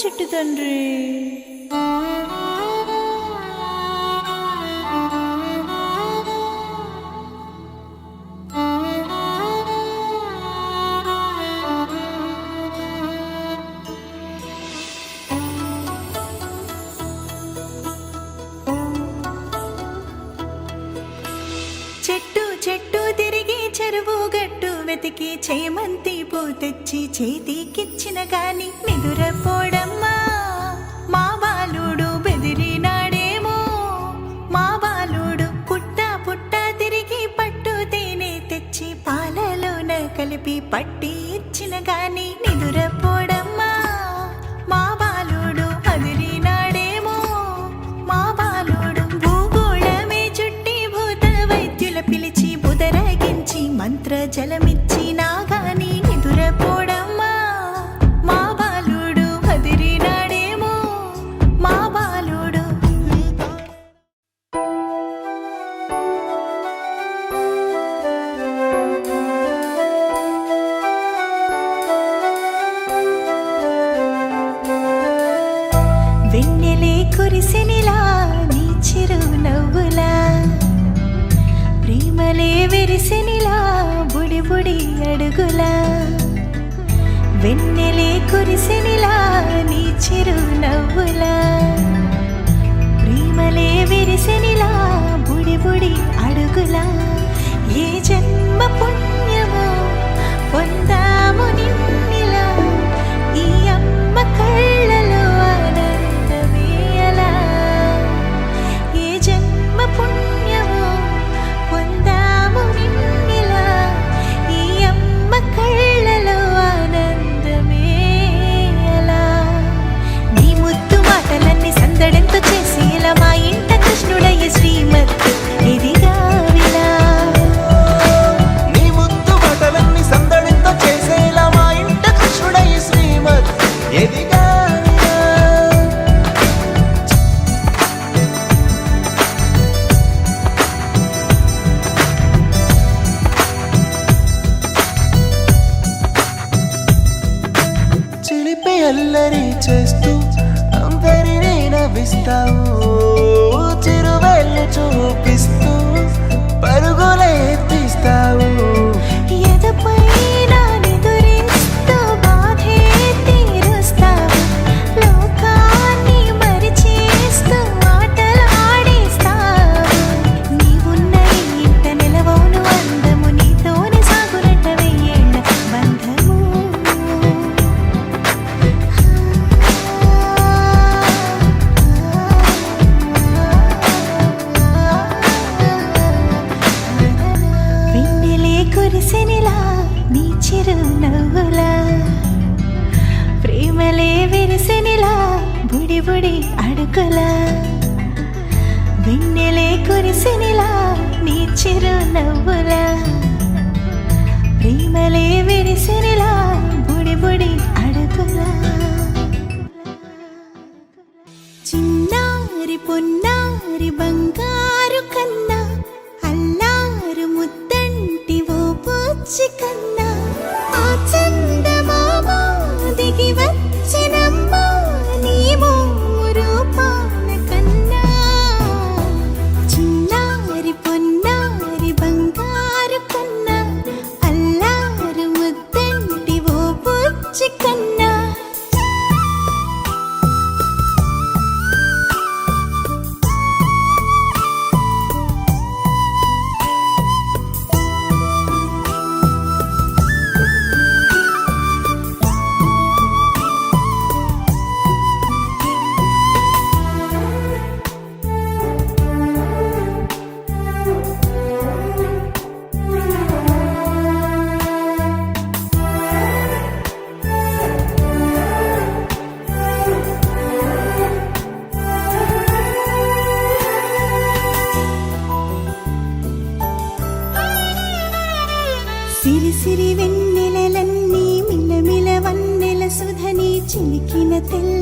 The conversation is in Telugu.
చెట్టు తండ్రి. చెట్టు చెట్టు తిరిగి చెరువు గట్టు వెతికి చేమంతి పూ తెచ్చి చేతికిచ్చిన గాని నిదురపోడమ్మా మా బాలుడు బెదిరినాడేమో. మా బాలుడు పుట్ట పుట్ట తిరిగి పట్టు తేనె తెచ్చి పాలలోన కలిపి పట్టి ఇచ్చిన గాని నిదురపోడమ్మా మా బాలుడు అదిరినాడేమో. మా బాలుడు భూగోళమే చుట్టి భూత వైద్యుల పిలిచి బుదరగించి మంత్ర జలమిచ్చి నాగాని నిదురపోడమ్మా మా బాలుడు అదిరినాడేమో. మా బాలుడు వెన్నెలే కురిసినిలా నీ చిరు నవ్వులా ప్రేమలే విరిసినిలా బుడి బుడి అడుగులా. వెన్నెలే కురిసినిలా నీ చిరు నవ్వులా ప్రేమలే విరిసినిలా బుడి బుడి అడుగులా. ఏ జన్మ పుణ్యమో పొందాము నిన్నిలా ఈ అమ్మ కళ్ళలో ఆనందమేయలా. ఏ జన్మ పుణ్యమో పొందాము నిన్నిలా ఈ అమ్మ కళ్ళలో ఆనందమేయలా. నీ ముద్దు మాటలన్నీ సందడంతో చేసి ఇలా మా ఇంట కృష్ణుడయ్య శ్రీమత్ ఇదిగా విలా. నీ ముద్దు మాటలన్నీ సందడంతో చేసేలా మా ఇంట కృష్ణుడయ్య శ్రీమత్ ఎదిగా. చిలిపి అల్లరి చేస్తూ అందరినీ నవ్విస్తావు. చిరువేళ్ళు చూపిస్తూ పరుగులే తీస్తావు. ఎదపైన నిదురిస్తూ బాధే తీరుస్తావు. లోకాన్ని మరిచేస్తూ ఆటలు ఆడిస్తావు. నీవున్న ఈ ఇంట నిలవవును అందము నీతోనే సాగునట్ట వెయ్యేళ్ళ బంధము. వెన్నెలే కురిసినిలా నీ చిరు నవ్వులా ప్రేమలే విరిసినిలా బుడి బుడి అడుగులా. వెన్నెలే కురిసినిలా నీ చిరు నవ్వులా ప్రేమలే విరిసినిలా బుడి బుడి అడుగులా. చిన్నారి పొన్నారి బంగారు కన్నా అల్లారు ముద్దంటి ఓ పూచి కన్నా ఆ చందమామ దిగి వచ్చినమ్మ నీ మోము రూపాన కన్నా. చిన్నారి పొన్నారి బంగారు కన్నా అల్లారు ముద్దంటి ఓ పూచి కన్నా. సిరి సిరి వెన్నెలలన్నీ మిలమిల వన్నెల సుధని చిలికిన తెల్ల